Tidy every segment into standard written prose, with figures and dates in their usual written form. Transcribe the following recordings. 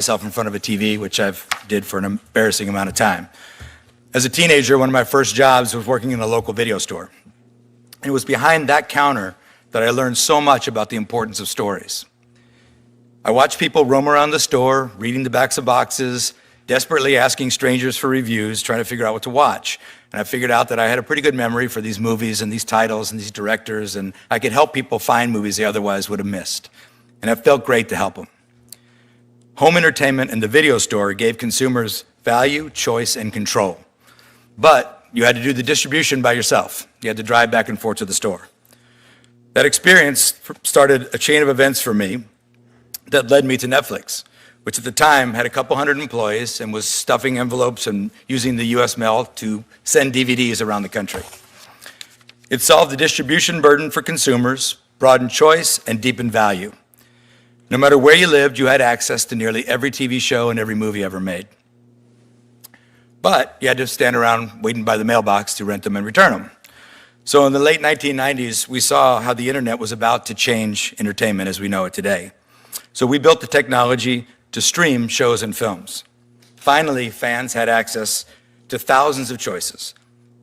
myself in front of a TV, which I've did for an embarrassing amount of time. As a teenager, one of my first jobs was working in a local video store. It was behind that counter that I learned so much about the importance of stories. I watched people roam around the store, reading the backs of boxes, desperately asking strangers for reviews, trying to figure out what to watch. And I figured out that I had a pretty good memory for these movies and these titles and these directors, and I could help people find movies they otherwise would have missed. And it felt great to help them. Home entertainment and the video store gave consumers value, choice, and control. But you had to do the distribution by yourself. You had to drive back and forth to the store. That experience started a chain of events for me that led me to Netflix, which at the time had a couple hundred employees and was stuffing envelopes and using the US mail to send DVDs around the country. It solved the distribution burden for consumers, broadened choice, and deepened value. No matter where you lived, you had access to nearly every TV show and every movie ever made. But you had to stand around waiting by the mailbox to rent them and return them. So in the late 1990s, we saw how the internet was about to change entertainment as we know it today. So we built the technology to stream shows and films. Finally, fans had access to thousands of choices,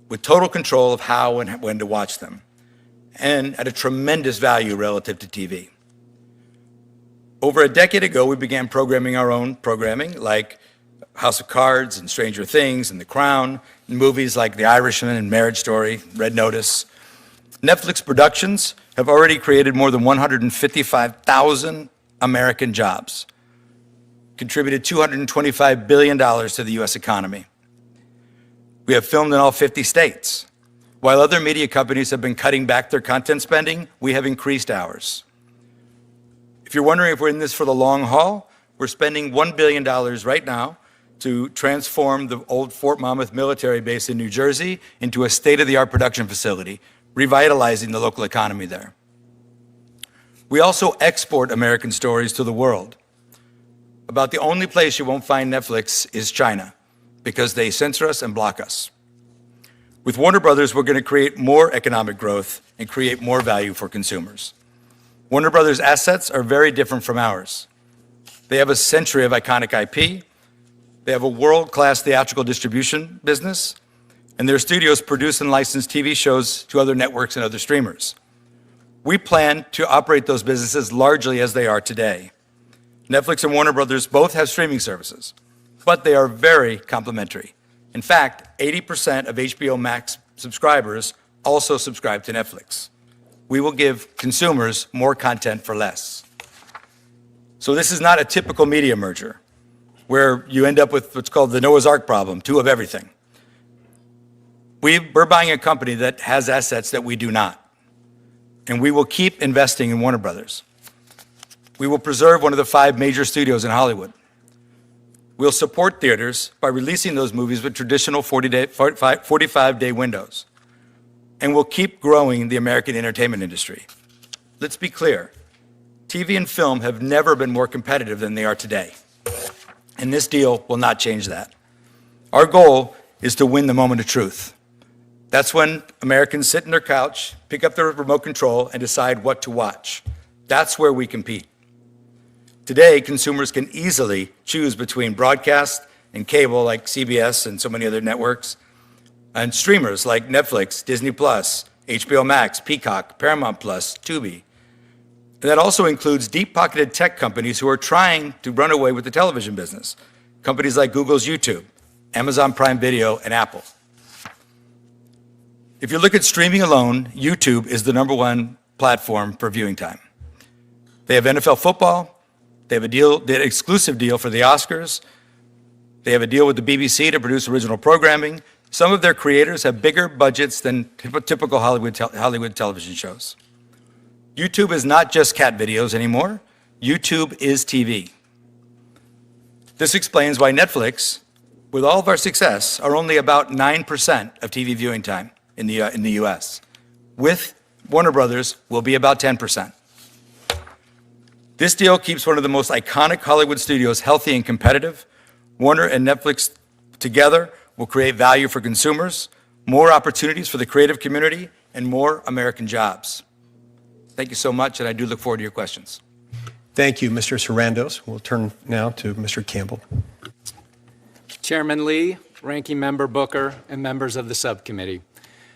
with total control of how and when to watch them, and at a tremendous value relative to TV. Over a decade ago, we began programming our own programming, like House of Cards and Stranger Things and The Crown, and movies like The Irishman and Marriage Story, Red Notice. Netflix productions have already created more than 155,000 American jobs, contributed $225 billion to the US economy. We have filmed in all 50 states. While other media companies have been cutting back their content spending, we have increased ours. If you're wondering if we're in this for the long haul, we're spending $1 billion right now to transform the old Fort Monmouth military base in New Jersey into a state-of-the-art production facility, revitalizing the local economy there. We also export American stories to the world. About the only place you won't find Netflix is China, because they censor us and block us. With Warner Brothers, we're going to create more economic growth and create more value for consumers. Warner Brothers' assets are very different from ours. They have a century of iconic IP, they have a world-class theatrical distribution business, and their studios produce and license TV shows to other networks and other streamers. We plan to operate those businesses largely as they are today. Netflix and Warner Brothers both have streaming services, but they are very complementary. In fact, 80% of HBO Max subscribers also subscribe to Netflix. We will give consumers more content for less. So this is not a typical media merger, where you end up with what's called the Noah's Ark problem, two of everything. We're buying a company that has assets that we do not, and we will keep investing in Warner Brothers. We will preserve one of the 5 major studios in Hollywood. We'll support theaters by releasing those movies with traditional 45-day windows. And we'll keep growing the American entertainment industry. Let's be clear, TV and film have never been more competitive than they are today. And this deal will not change that. Our goal is to win the moment of truth. That's when Americans sit on their couch, pick up their remote control, and decide what to watch. That's where we compete. Today, consumers can easily choose between broadcast and cable like CBS and so many other networks, and streamers like Netflix, Disney+, HBO Max, Peacock, Paramount+, Tubi. And that also includes deep-pocketed tech companies who are trying to run away with the television business. Companies like Google's YouTube, Amazon Prime Video, and Apple. If you look at streaming alone, YouTube is the #1 platform for viewing time. They have NFL football, they have an exclusive deal for the Oscars, they have a deal with the BBC to produce original programming. Some of their creators have bigger budgets than typical Hollywood television shows. YouTube is not just cat videos anymore. YouTube is TV. This explains why Netflix, with all of our success, are only about 9% of TV viewing time in the US. With Warner Brothers, we'll be about 10%. This deal keeps one of the most iconic Hollywood studios healthy and competitive. Warner and Netflix together will create value for consumers, more opportunities for the creative community, and more American jobs. Thank you so much, and I do look forward to your questions. Thank you, Mr. Sarandos. We'll turn now to Mr. Campbell. Chairman Lee, Ranking Member Booker, and members of the subcommittee.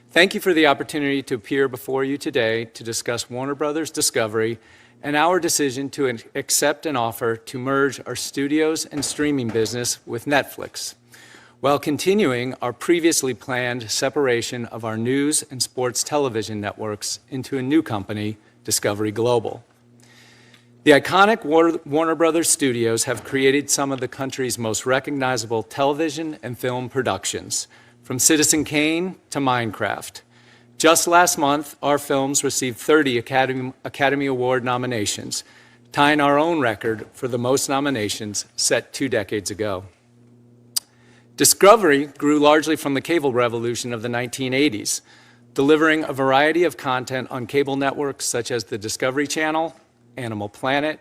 Thank you for the opportunity to appear before you today to discuss Warner Brothers Discovery and our decision to accept an offer to merge our studios and streaming business with Netflix, while continuing our previously planned separation of our news and sports television networks into a new company, Discovery Global. The iconic Warner Brothers studios have created some of the country's most recognizable television and film productions, from Citizen Kane to Minecraft. Just last month, our films received 30 Academy Award nominations, tying our own record for the most nominations set 2 decades ago. Discovery grew largely from the cable revolution of the 1980s, delivering a variety of content on cable networks such as the Discovery Channel, Animal Planet,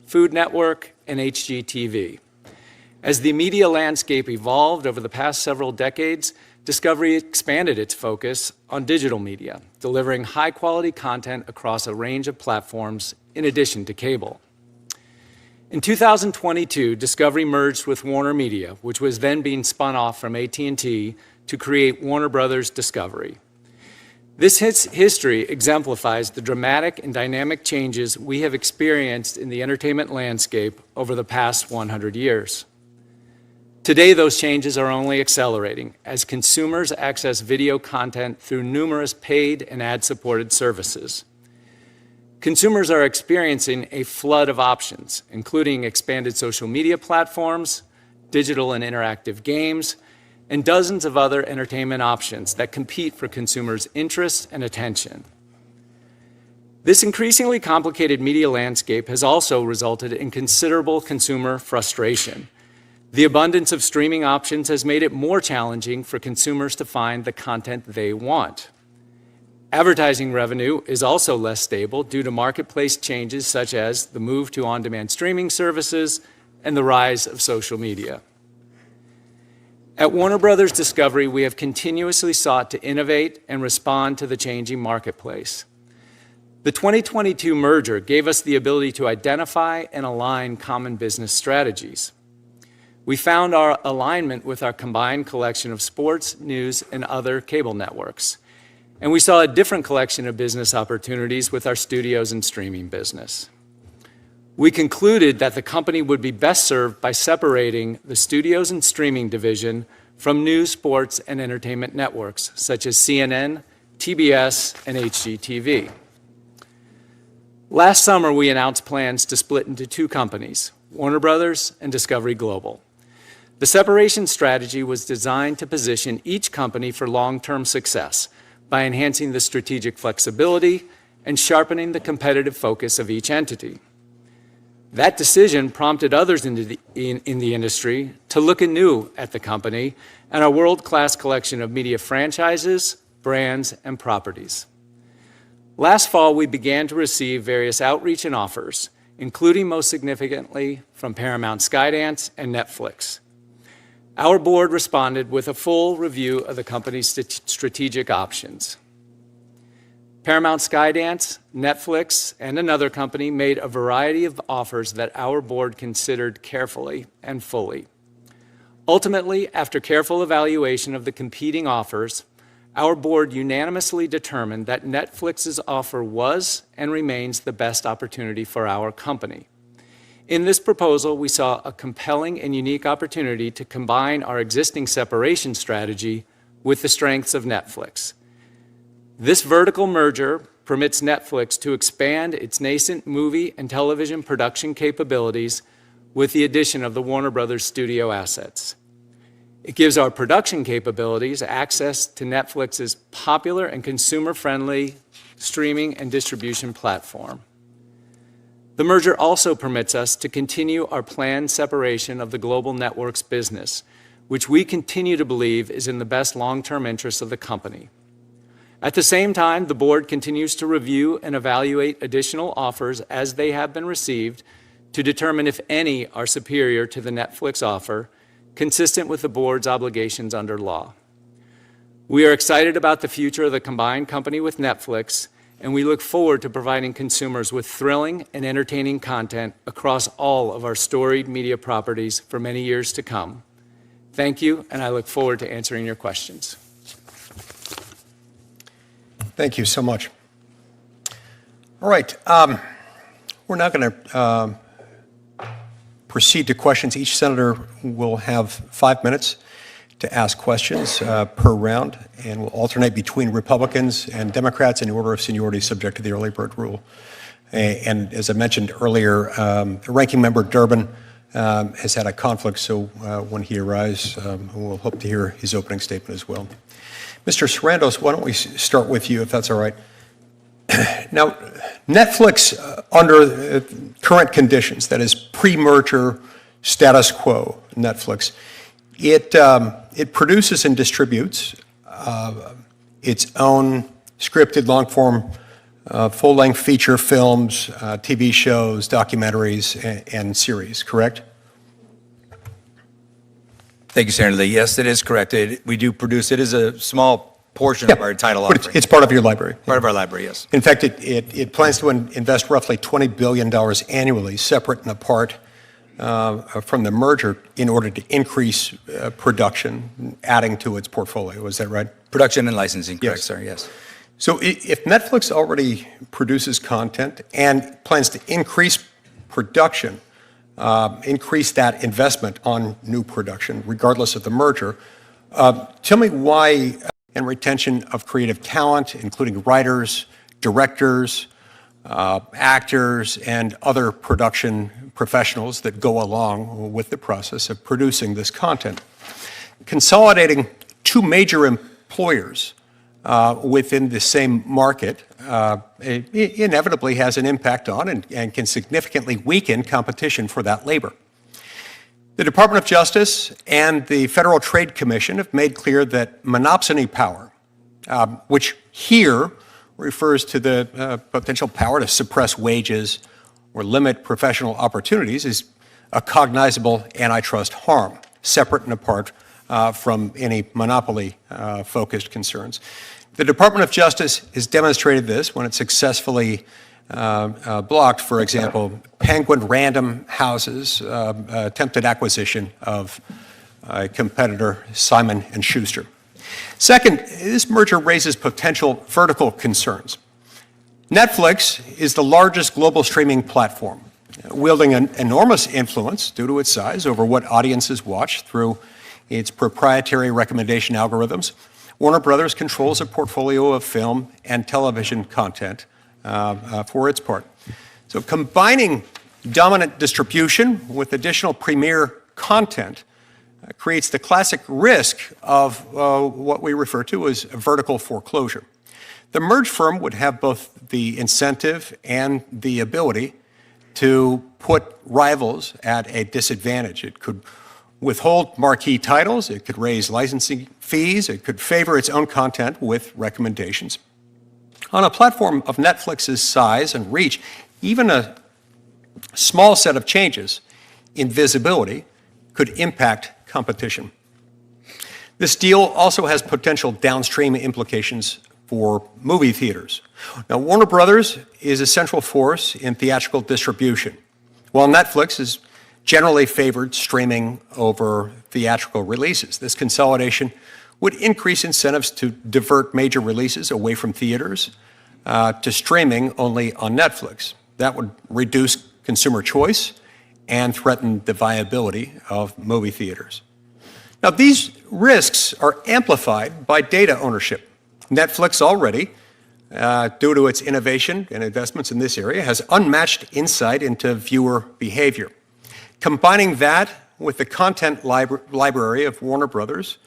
Food Network, and HGTV. As the media landscape evolved over the past several decades, Discovery expanded its focus on digital media, delivering high-quality content across a range of platforms in addition to cable. In 2022, Discovery merged with Warner Media, which was then being spun off from AT&T, to create Warner Brothers Discovery. This history exemplifies the dramatic and dynamic changes we have experienced in the entertainment landscape over the past 100 years. Today, those changes are only accelerating as consumers access video content through numerous paid and ad-supported services. Consumers are experiencing a flood of options, including expanded social media platforms, digital and interactive games, and dozens of other entertainment options that compete for consumers' interest and attention. This increasingly complicated media landscape has also resulted in considerable consumer frustration. The abundance of streaming options has made it more challenging for consumers to find the content they want. Advertising revenue is also less stable due to marketplace changes such as the move to on-demand streaming services and the rise of social media. At Warner Brothers Discovery, we have continuously sought to innovate and respond to the changing marketplace. The 2022 merger gave us the ability to identify and align common business strategies. We found our alignment with our combined collection of sports, news, and other cable networks. And we saw a different collection of business opportunities with our studios and streaming business. We concluded that the company would be best served by separating the studios and streaming division from news, sports, and entertainment networks, such as CNN, TBS, and HGTV. Last summer, we announced plans to split into 2 companies, Warner Brothers and Discovery Global. The separation strategy was designed to position each company for long-term success by enhancing the strategic flexibility and sharpening the competitive focus of each entity. That decision prompted others in the industry to look anew at the company and our world-class collection of media franchises, brands, and properties. Last fall, we began to receive various outreach and offers, including most significantly from Paramount, Skydance, and Netflix. Our board responded with a full review of the company's strategic options. Paramount, Skydance, Netflix, and another company made a variety of offers that our board considered carefully and fully. Ultimately, after careful evaluation of the competing offers, our board unanimously determined that Netflix's offer was and remains the best opportunity for our company. In this proposal, we saw a compelling and unique opportunity to combine our existing separation strategy with the strengths of Netflix. This vertical merger permits Netflix to expand its nascent movie and television production capabilities with the addition of the Warner Brothers studio assets. It gives our production capabilities access to Netflix's popular and consumer-friendly streaming and distribution platform. The merger also permits us to continue our planned separation of the global networks business, which we continue to believe is in the best long-term interests of the company. At the same time, the board continues to review and evaluate additional offers as they have been received to determine if any are superior to the Netflix offer, consistent with the board's obligations under law. We are excited about the future of the combined company with Netflix and we look forward to providing consumers with thrilling and entertaining content across all of our storied media properties for many years to come. Thank you, and I look forward to answering your questions. Thank you so much. All right. We're now going to proceed to questions. Each senator will have 5 minutes to ask questions per round, and we'll alternate between Republicans and Democrats in order of seniority subject to the early bird rule. And as I mentioned earlier, Ranking Member Durbin has had a conflict, so when he arrives, we'll hope to hear his opening statement as well. Mr. Sarandos, why don't we start with you, if that's all right. Now, Netflix, under current conditions, that is pre-merger status quo Netflix, it produces and distributes its own scripted long-form, full-length feature films, TV shows, documentaries, and series, correct? Thank you, Senator Lee. Yes, it is correct. We do produce. It is a small portion of our title but offering. it's part of your library. Part of our library, yes. In fact, it plans to invest roughly $20 billion annually, separate and apart from the merger, in order to increase production, adding to its portfolio. Is that right? Production and licensing, correct, Yes. sir, yes. So if Netflix already produces content and plans to increase production, increase that investment on new production, regardless of the merger, tell me why, and retention of creative talent, including writers, directors, actors, and other production professionals that go along with the process of producing this content. Consolidating two major employers within the same market inevitably has an impact on and can significantly weaken competition for that labor. The Department of Justice and the Federal Trade Commission have made clear that monopsony power, which here refers to the potential power to suppress wages or limit professional opportunities, is a cognizable antitrust harm, separate and apart from any monopoly-focused concerns. The Department of Justice has demonstrated this when it successfully blocked, for example, Penguin Random House's attempted acquisition of a competitor, Simon & Schuster. Second, this merger raises potential vertical concerns. Netflix is the largest global streaming platform, wielding an enormous influence due to its size over what audiences watch through its proprietary recommendation algorithms. Warner Brothers controls a portfolio of film and television content for its part. So combining dominant distribution with additional premier content creates the classic risk of what we refer to as vertical foreclosure. The merged firm would have both the incentive and the ability to put rivals at a disadvantage. It could withhold marquee titles, it could raise licensing fees, it could favor its own content with recommendations. On a platform of Netflix's size and reach, even a small set of changes in visibility could impact competition. This deal also has potential downstream implications for movie theaters. Now, Warner Brothers is a central force in theatrical distribution, while Netflix is generally favored streaming over theatrical releases. This consolidation would increase incentives to divert major releases away from theaters to streaming only on Netflix. That would reduce consumer choice and threaten the viability of movie theaters. Now, these risks are amplified by data ownership. Netflix already, due to its innovation and investments in this area, has unmatched insight into viewer behavior. Combining that with the content library of Warner Brothers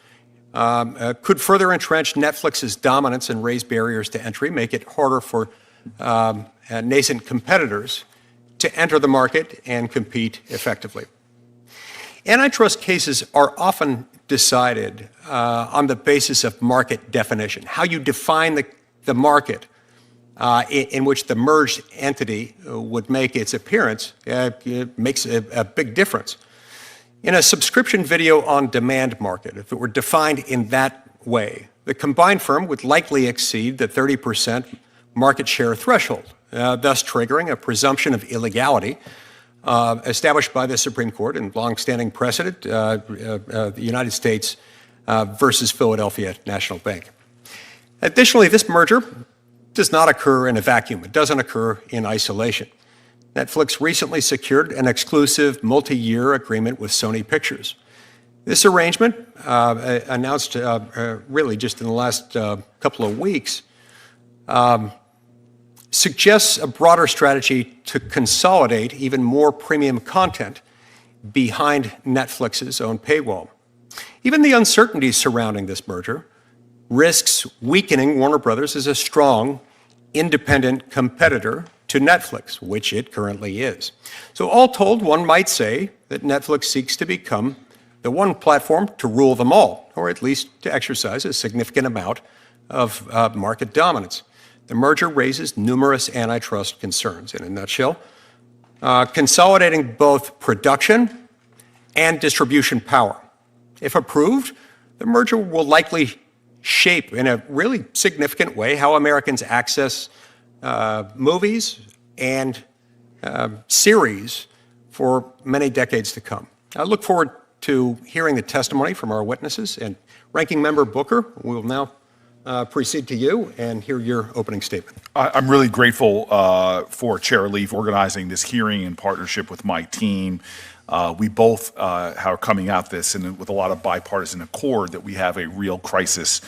could further entrench Netflix's dominance and raise barriers to entry, make it harder for nascent competitors to enter the market and compete effectively. Antitrust cases are often decided on the basis of market definition, how you define the market in which the merged entity would make its appearance. It makes a big difference. In a subscription video on demand market, if it were defined in that way, the combined firm would likely exceed the 30% market share threshold, thus triggering a presumption of illegality established by the Supreme Court in longstanding precedent, the United States versus Philadelphia National Bank. Additionally, this merger does not occur in a vacuum. It doesn't occur in isolation. Netflix recently secured an exclusive multi-year agreement with Sony Pictures. This arrangement, announced really just in the last couple of weeks, suggests a broader strategy to consolidate even more premium content behind Netflix's own paywall. Even the uncertainty surrounding this merger risks weakening Warner Brothers as a strong, independent competitor to Netflix, which it currently is. So all told, one might say that Netflix seeks to become the one platform to rule them all, or at least to exercise a significant amount of market dominance. The merger raises numerous antitrust concerns. In a nutshell, consolidating both production and distribution power. If approved, the merger will likely shape in a really significant way how Americans access movies and series for many decades to come. I look forward to hearing the testimony from our witnesses. And Ranking Member Booker, we will now proceed to you and hear your opening statement. I'm really grateful for Chair Leaf organizing this hearing in partnership with my team. We both are coming at this and with a lot of bipartisan accord that we have a real crisis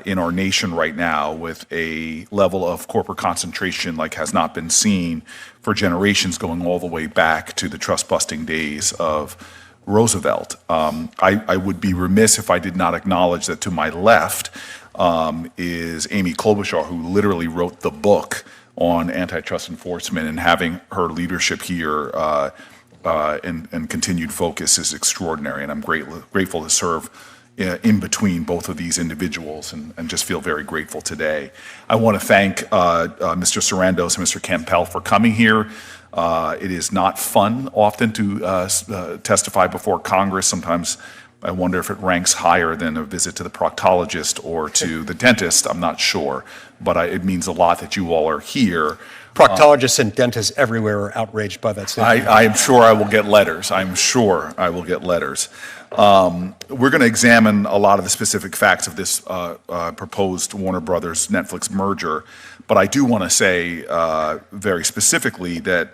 in our nation right now with a level of corporate concentration like has not been seen for generations, going all the way back to the trust-busting days of Roosevelt. I would be remiss if I did not acknowledge that to my left is Amy Klobuchar, who literally wrote the book on antitrust enforcement, and having her leadership here and continued focus is extraordinary. And I'm grateful to serve in between both of these individuals and just feel very grateful today. I want to thank Mr. Sarandos and Mr. Campbell for coming here. It is not fun often to testify before Congress. Sometimes I wonder if it ranks higher than a visit to the proctologist or to the dentist. I'm not sure, but it means a lot that you all are here. Proctologists and dentists everywhere are outraged by that statement. I am sure I will get letters. I'm sure I will get letters. We're going to examine a lot of the specific facts of this proposed Warner Brothers Netflix merger, but I do want to say very specifically that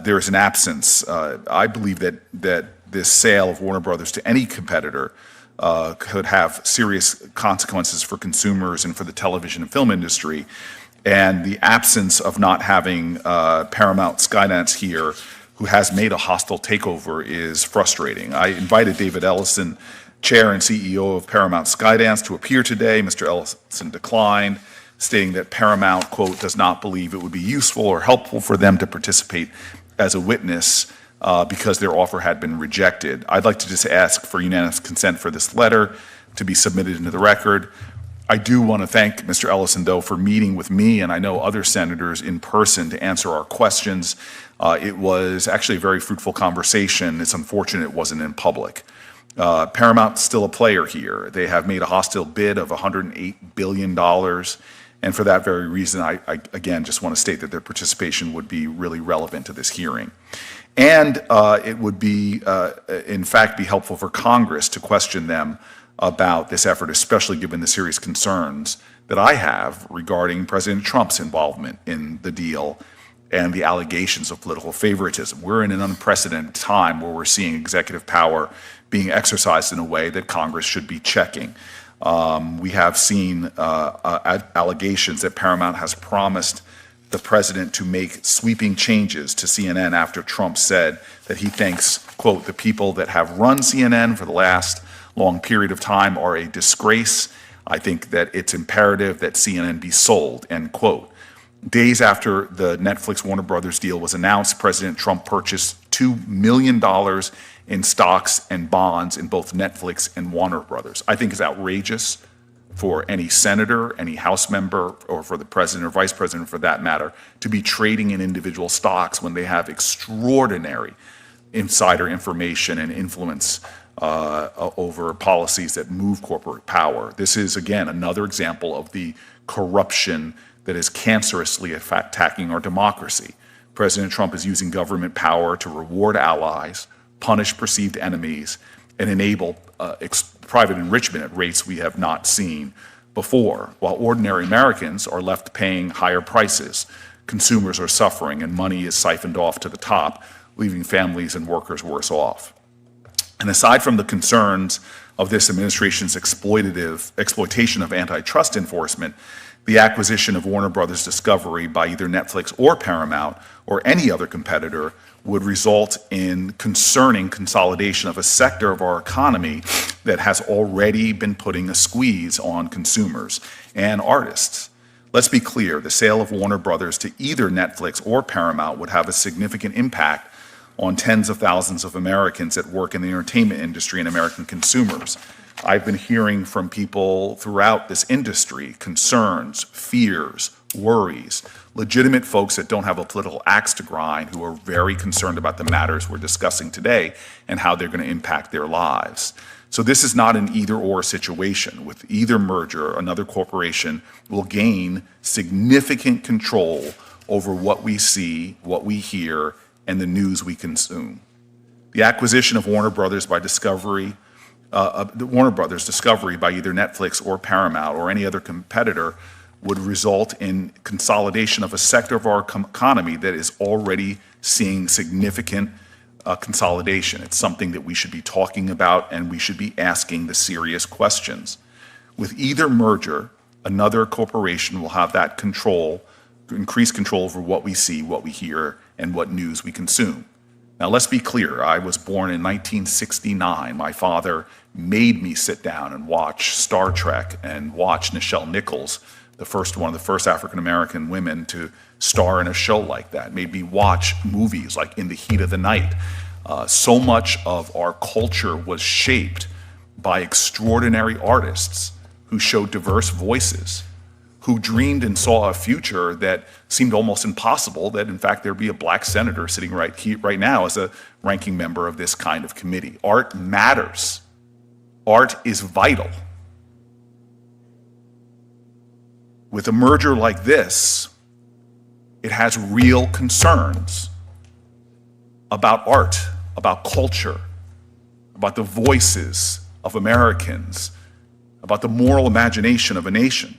there is an absence. I believe that this sale of Warner Brothers to any competitor could have serious consequences for consumers and for the television and film industry. And the absence of not having Paramount Skydance here, who has made a hostile takeover, is frustrating. I invited David Ellison, Chair and CEO of Paramount Skydance, to appear today. Mr. Ellison declined, stating that Paramount, quote, does not believe it would be useful or helpful for them to participate as a witness because their offer had been rejected. I'd like to just ask for unanimous consent for this letter to be submitted into the record. I do want to thank Mr. Ellison, though, for meeting with me and I know other senators in person to answer our questions. It was actually a very fruitful conversation. It's unfortunate it wasn't in public. Paramount's still a player here. They have made a hostile bid of $108 billion. And for that very reason, I again just want to state that their participation would be really relevant to this hearing. And it would be, in fact, be helpful for Congress to question them about this effort, especially given the serious concerns that I have regarding President Trump's involvement in the deal and the allegations of political favoritism. We're in an unprecedented time where we're seeing executive power being exercised in a way that Congress should be checking. We have seen allegations that Paramount has promised the president to make sweeping changes to CNN after Trump said that he thinks, quote, the people that have run CNN for the last long period of time are a disgrace. I think that it's imperative that CNN be sold, end quote. Days after the Netflix Warner Brothers deal was announced, President Trump purchased $2 million in stocks and bonds in both Netflix and Warner Brothers. I think it's outrageous for any senator, any House member, or for the president or vice president for that matter, to be trading in individual stocks when they have extraordinary insider information and influence over policies that move corporate power. This is, again, another example of the corruption that is cancerously attacking our democracy. President Trump is using government power to reward allies, punish perceived enemies, and enable private enrichment at rates we have not seen before. While ordinary Americans are left paying higher prices, consumers are suffering, and money is siphoned off to the top, leaving families and workers worse off. And aside from the concerns of this administration's exploitation of antitrust enforcement, the acquisition of Warner Brothers Discovery by either Netflix or Paramount or any other competitor would result in concerning consolidation of a sector of our economy that has already been putting a squeeze on consumers and artists. Let's be clear, the sale of Warner Brothers to either Netflix or Paramount would have a significant impact on tens of thousands of Americans that work in the entertainment industry and American consumers. I've been hearing from people throughout this industry concerns, fears, worries, legitimate folks that don't have a political axe to grind who are very concerned about the matters we're discussing today and how they're going to impact their lives. So this is not an either-or situation. With either merger, another corporation will gain significant control over what we see, what we hear, and the news we consume. The acquisition of Warner Brothers by Discovery by either Netflix or Paramount or any other competitor would result in consolidation of a sector of our economy that is already seeing significant consolidation. It's something that we should be talking about, and we should be asking the serious questions. With either merger, another corporation will have that control, increased control over what we see, what we hear, and what news we consume. Now, let's be clear. I was born in 1969. My father made me sit down and watch Star Trek and watch Nichelle Nichols, one of the first African-American women to star in a show like that. Made me watch movies like In the Heat of the Night. So much of our culture was shaped by extraordinary artists who showed diverse voices, who dreamed and saw a future that seemed almost impossible, that in fact there'd be a black senator sitting right now as a ranking member of this kind of committee. Art matters. Art is vital. With a merger like this, it has real concerns about art, about culture, about the voices of Americans, about the moral imagination of a nation.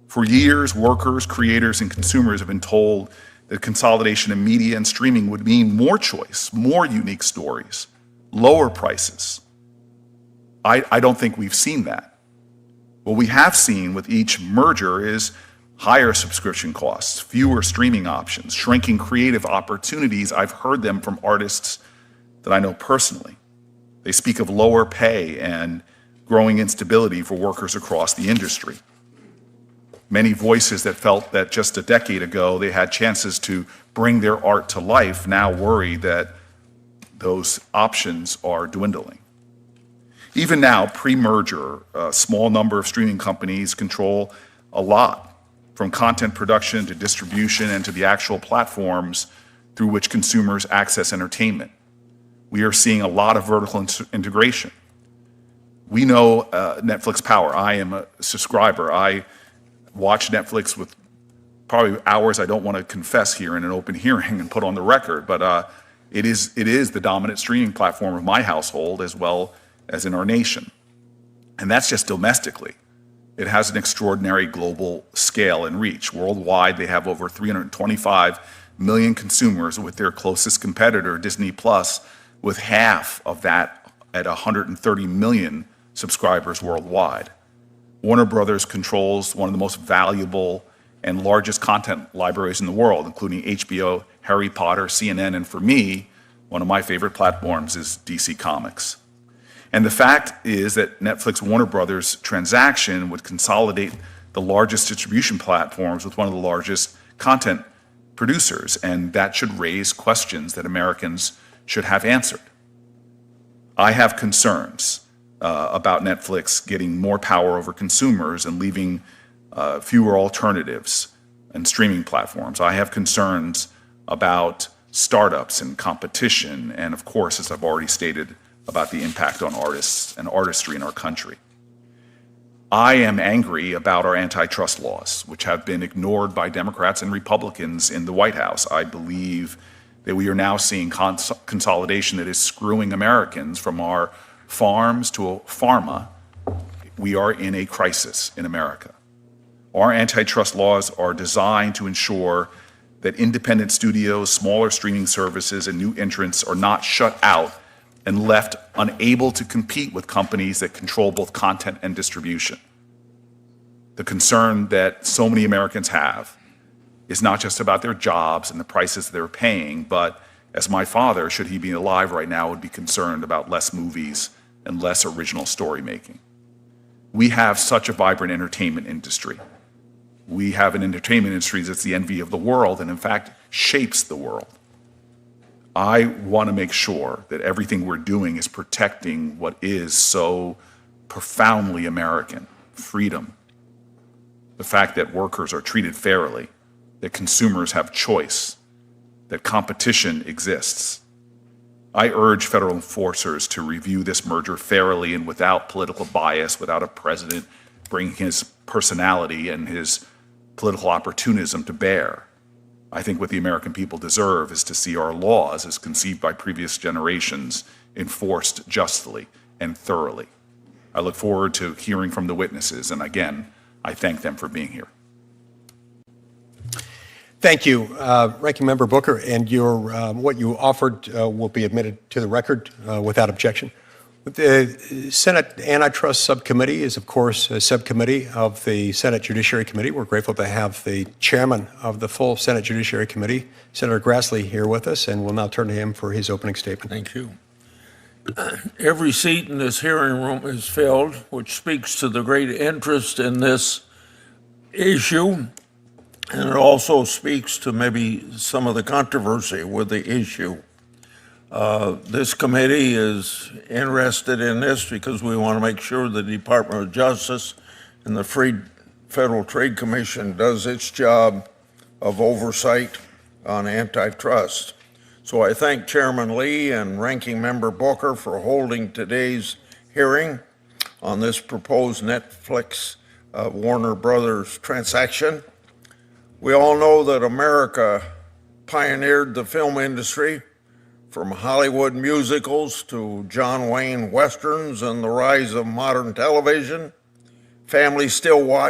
For years, workers, creators, and consumers have been told that consolidation in media and streaming would mean more choice, more unique stories, lower prices. I don't think we've seen that. What we have seen with each merger is higher subscription costs, fewer streaming options, shrinking creative opportunities. I've heard them from artists that I know personally. They speak of lower pay and growing instability for workers across the industry. Many voices that felt that just a decade ago they had chances to bring their art to life now worry that those options are dwindling. Even now, pre-merger, a small number of streaming companies control a lot, from content production to distribution and to the actual platforms through which consumers access entertainment. We are seeing a lot of vertical integration. We know Netflix power. I am a subscriber. I watch Netflix with probably hours I don't want to confess here in an open hearing and put on the record, but it is the dominant streaming platform of my household as well as in our nation. And that's just domestically. It has an extraordinary global scale and reach. Worldwide, they have over 325 million consumers, with their closest competitor, Disney Plus, with half of that at 130 million subscribers worldwide. Warner Brothers controls one of the most valuable and largest content libraries in the world, including HBO, Harry Potter, CNN, and for me, one of my favorite platforms is DC Comics. And the fact is that Netflix Warner Brothers transaction would consolidate the largest distribution platforms with one of the largest content producers, and that should raise questions that Americans should have answered. I have concerns about Netflix getting more power over consumers and leaving fewer alternatives and streaming platforms. I have concerns about startups and competition, and of course, as I've already stated, about the impact on artists and artistry in our country. I am angry about our antitrust laws, which have been ignored by Democrats and Republicans in the White House. I believe that we are now seeing consolidation that is screwing Americans from our farms to pharma. We are in a crisis in America. Our antitrust laws are designed to ensure that independent studios, smaller streaming services, and new entrants are not shut out and left unable to compete with companies that control both content and distribution. The concern that so many Americans have is not just about their jobs and the prices they're paying, but as my father, should he be alive right now, would be concerned about less movies and less original story making. We have such a vibrant entertainment industry. We have an entertainment industry that's the envy of the world and in fact shapes the world. I want to make sure that everything we're doing is protecting what is so profoundly American: freedom, the fact that workers are treated fairly, that consumers have choice, that competition exists. I urge federal enforcers to review this merger fairly and without political bias, without a president bringing his personality and his political opportunism to bear. I think what the American people deserve is to see our laws, as conceived by previous generations, enforced justly and thoroughly. I look forward to hearing from the witnesses, and again, I thank them for being here. Thank you, Ranking Member Booker, and what you offered will be admitted to the record without objection. The Senate Antitrust Subcommittee is, of course, a subcommittee of the Senate Judiciary Committee. We're grateful to have the chairman of the full Senate Judiciary Committee, Senator Grassley, here with us, and we'll now turn to him for his opening statement. Thank you. Every seat in this hearing room is filled, which speaks to the great interest in this issue, and it also speaks to maybe some of the controversy with the issue. This committee is interested in this because we want to make sure the Department of Justice and the Federal Trade Commission does its job of oversight on antitrust. So I thank Chairman Lee and Ranking Member Booker for holding today's hearing on this proposed Netflix Warner Brothers transaction. We all know that America pioneered the film industry, from Hollywood musicals to John Wayne westerns and the rise of modern television. Families still watch